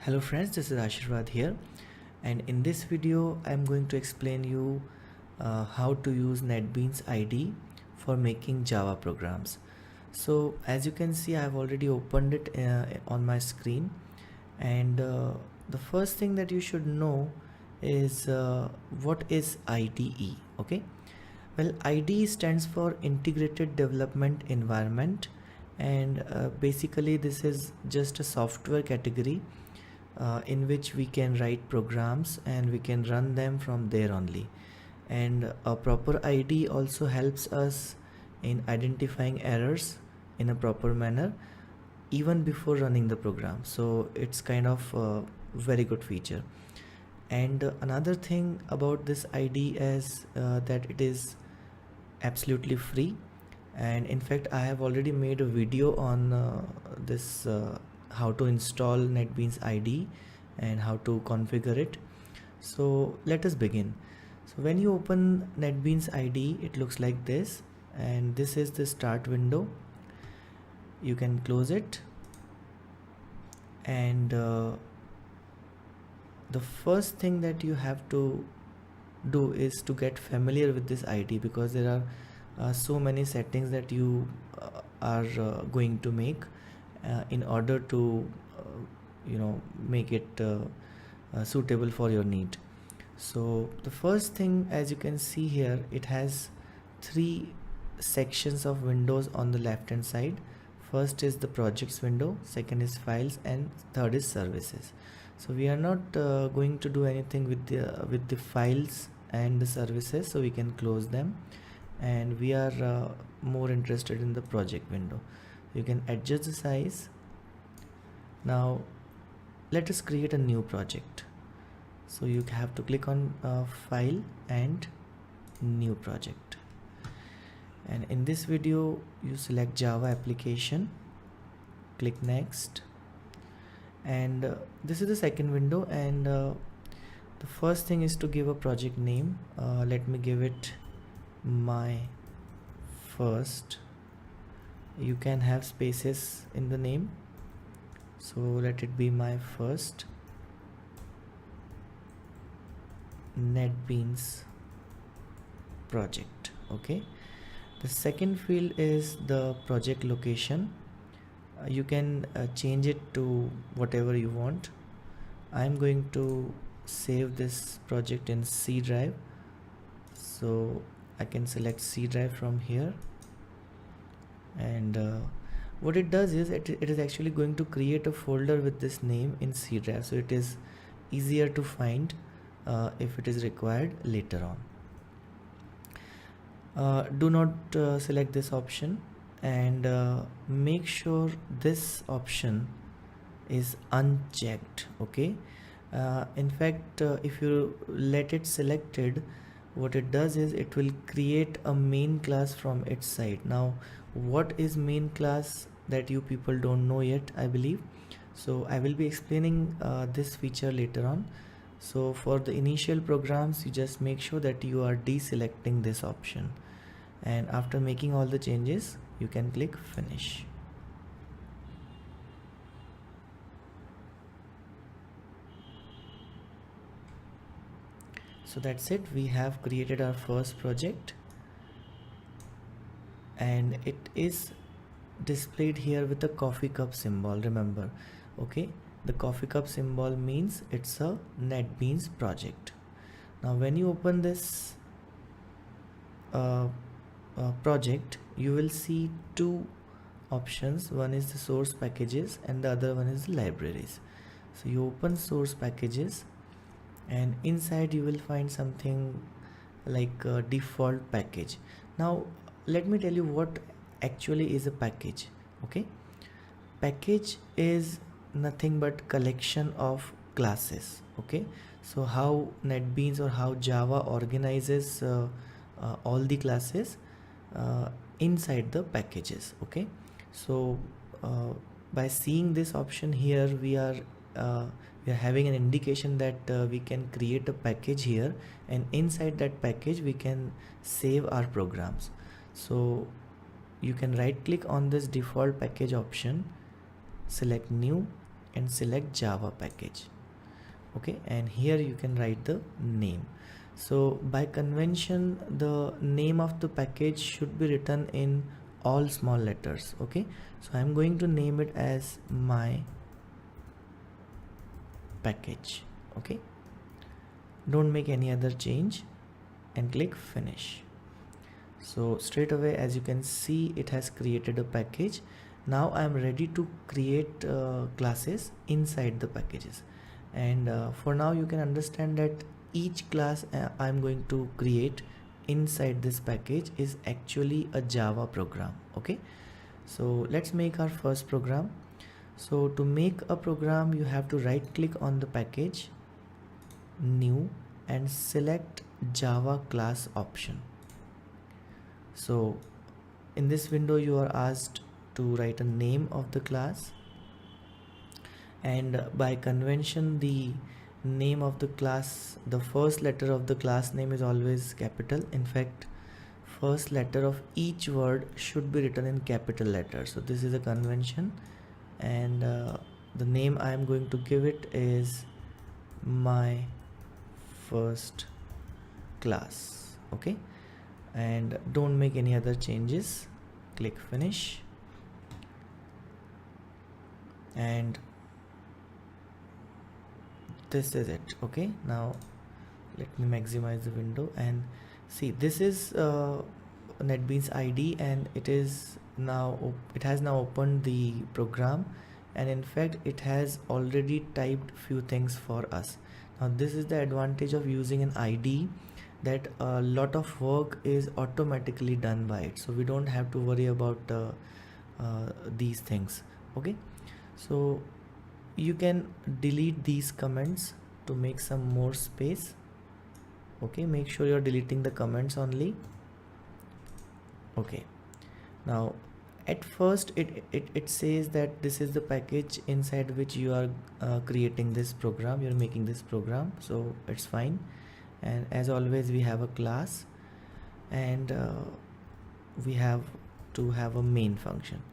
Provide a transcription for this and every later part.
Hello friends, this is Ashirwad here, and in this video I'm going to explain you how to use NetBeans IDE for making Java programs. So as you can see, I've already opened it on my screen, and the first thing that you should know is what is IDE. Okay, well, IDE stands for Integrated Development Environment, and basically this is just a software category in which we can write programs and we can run them from there only. And a proper IDE also helps us in identifying errors in a proper manner even before running the program. So it's kind of a very good feature. And another thing about this IDE is that it is absolutely free, and in fact I have already made a video on this how to install NetBeans IDE and how to configure it. So let us begin. So when you open NetBeans IDE, it looks like this, and this is the start window. You can close it, and the first thing that you have to do is to get familiar with this IDE, because there are so many settings that you are going to make in order to make it suitable for your need. So the first thing, as you can see here, it has three sections of windows on the left hand side. First is the projects window, second is files, and third is services. So we are not going to do anything with the files and the services, so we can close them, and we are more interested in the project window. You can adjust the size. Now let us create a new project. So you have to click on file and new project, and in this video you select Java application, click next, and this is the second window, and the first thing is to give a project name. Let me give it my first. You can have spaces in the name, so let it be my first NetBeans project. Okay, the second field is the project location. You can change it to whatever you want. I'm going to save this project in C drive, so I can select C drive from here, and what it does is it is actually going to create a folder with this name in C drive, so it is easier to find if it is required later on. Do not select this option, and make sure this option is unchecked. Okay, in fact if you let it selected, what it does is it will create a main class from its side. Now what is main class, that you people don't know yet, I believe. So I will be explaining this feature later on. So for the initial programs, you just make sure that you are deselecting this option, and after making all the changes you can click finish. So that's it, we have created our first project, and it is displayed here with a coffee cup symbol, remember. Okay, the coffee cup symbol means it's a NetBeans project. Now when you open this project, you will see two options. One is the source packages and the other one is the libraries. So you open source packages, and inside you will find something like a default package. Now let me tell you what actually is a package. Okay, package is nothing but collection of classes. Okay, so how NetBeans or how Java organizes all the classes inside the packages. Okay, so by seeing this option here, we are having an indication that we can create a package here, and inside that package we can save our programs. So you can right click on this default package option, select new, and select Java package. Okay, and here you can write the name. So by convention, the name of the package should be written in all small letters. Okay, so I'm going to name it as my package. Okay, don't make any other change and click finish. So straight away, as you can see, it has created a package. Now I am ready to create classes inside the packages, and for now you can understand that each class I'm going to create inside this package is actually a Java program. Okay, so let's make our first program. So to make a program, you have to right click on the package, new, and select Java class option. So in this window you are asked to write a name of the class, and by convention the name of the class, the first letter of the class name is always capital. In fact, first letter of each word should be written in capital letters. So this is a convention, and the name I am going to give it is my first class. Okay, and don't make any other changes. Click finish, and this is it. Okay, now let me maximize the window and see, this is NetBeans IDE, and it has now opened the program, and in fact it has already typed few things for us. Now this is the advantage of using an IDE, that a lot of work is automatically done by it, so we don't have to worry about these things. Okay, so you can delete these comments to make some more space. Okay, make sure you're deleting the comments only. Okay, now at first it says that this is the package inside which you are creating this program, you're making this program, so it's fine. And as always, we have a class, and we have to have a main function,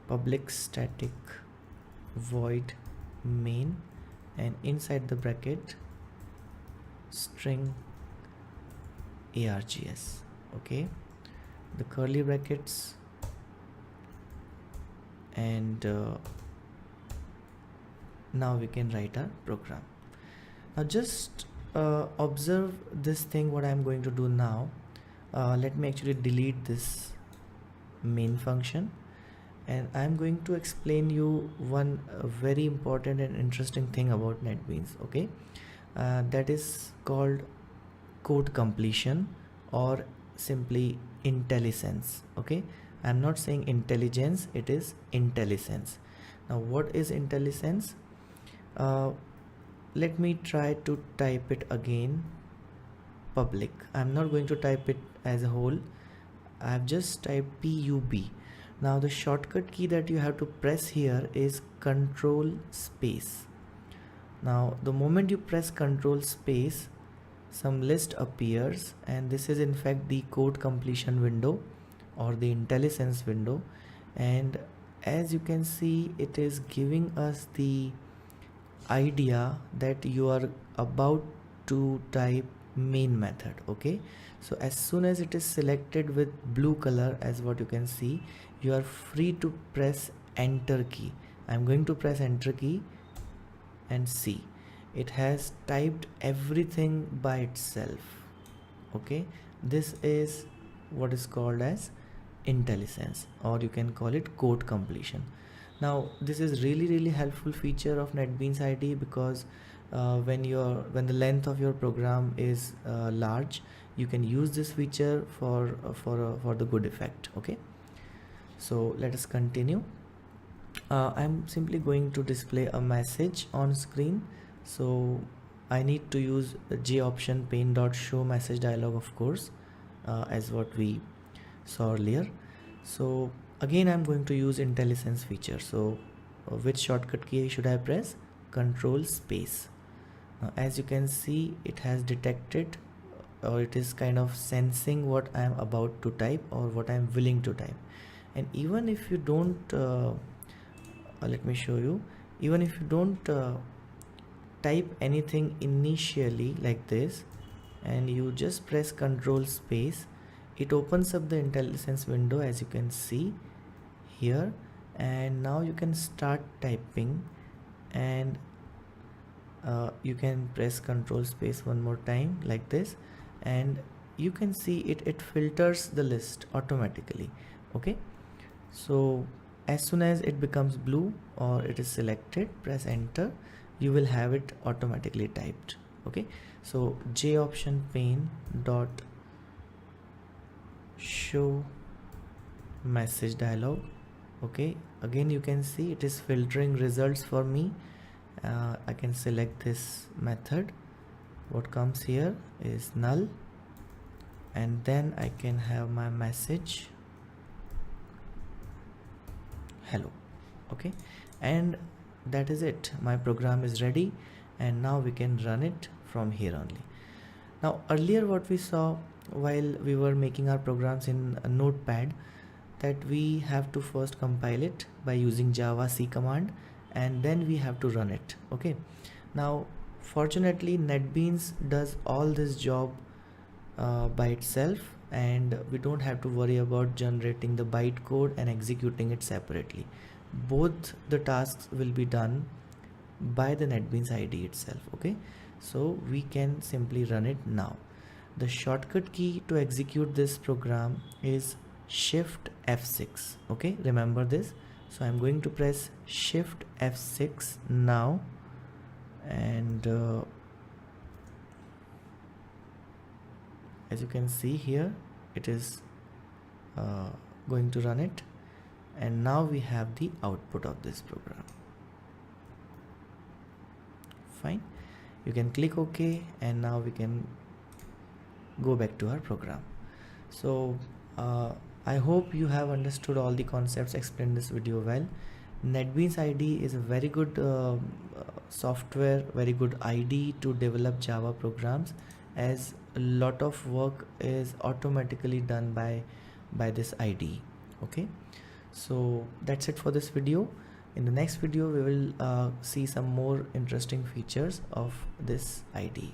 public static void main, and inside the bracket string args. Okay, the curly brackets, and now we can write our program. Now just observe this thing what I'm going to do now. Let me actually delete this main function, and I'm going to explain you one very important and interesting thing about NetBeans. Okay, that is called code completion, or simply IntelliSense. Okay, I'm not saying intelligence, it is IntelliSense. Now what is IntelliSense? Let me try to type it again. Public, I'm not going to type it as a whole, I've just typed pub. Now the shortcut key that you have to press here is control space. Now the moment you press control space, some list appears, and this is in fact the code completion window or the IntelliSense window, and as you can see, it is giving us the idea that you are about to type main method. Okay, so as soon as it is selected with blue color, as what you can see, you are free to press enter key. I'm going to press enter key, and see, it has typed everything by itself. Okay, this is what is called as IntelliSense, or you can call it code completion. Now this is really helpful feature of NetBeans IDE, because when the length of your program is large, you can use this feature for the good effect. Okay, so let us continue. I'm simply going to display a message on screen, so I need to use the J option pane.show message dialog, of course, as what we saw earlier. So again, I'm going to use IntelliSense feature. So which shortcut key should I press? Control space. Now as you can see, it has detected, or it is kind of sensing what I am about to type or what I am willing to type. And even if you don't let me show you. Even if you don't type anything initially like this, and you just press Control space, it opens up the IntelliSense window, as you can see here. And now you can start typing, and you can press Control space one more time like this, and you can see it filters the list automatically. Okay, so as soon as it becomes blue or it is selected, press enter, you will have it automatically typed. Okay, so J option pane dot show message dialog. Okay, again you can see it is filtering results for me. I can select this method. What comes here is null, and then I can have my message hello. Okay, and that is it. My program is ready, and now we can run it from here only. Now earlier what we saw while we were making our programs in a notepad, that we have to first compile it by using Java C command, and then we have to run it. Okay, now fortunately NetBeans does all this job by itself, and we don't have to worry about generating the bytecode and executing it separately. Both the tasks will be done by the NetBeans IDE itself. Okay, so we can simply run it now. The shortcut key to execute this program is Shift F6. Okay, remember this. So I'm going to press Shift F6 now, and as you can see here, it is going to run it, and now we have the output of this program. Fine, you can click OK, and now we can go back to our program. So I hope you have understood all the concepts explained in this video well. NetBeans IDE is a very good software, very good IDE to develop Java programs, as a lot of work is automatically done by this IDE. Okay, so that's it for this video. In the next video we will see some more interesting features of this IDE.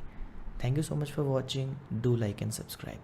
Thank you so much for watching. Do like and subscribe.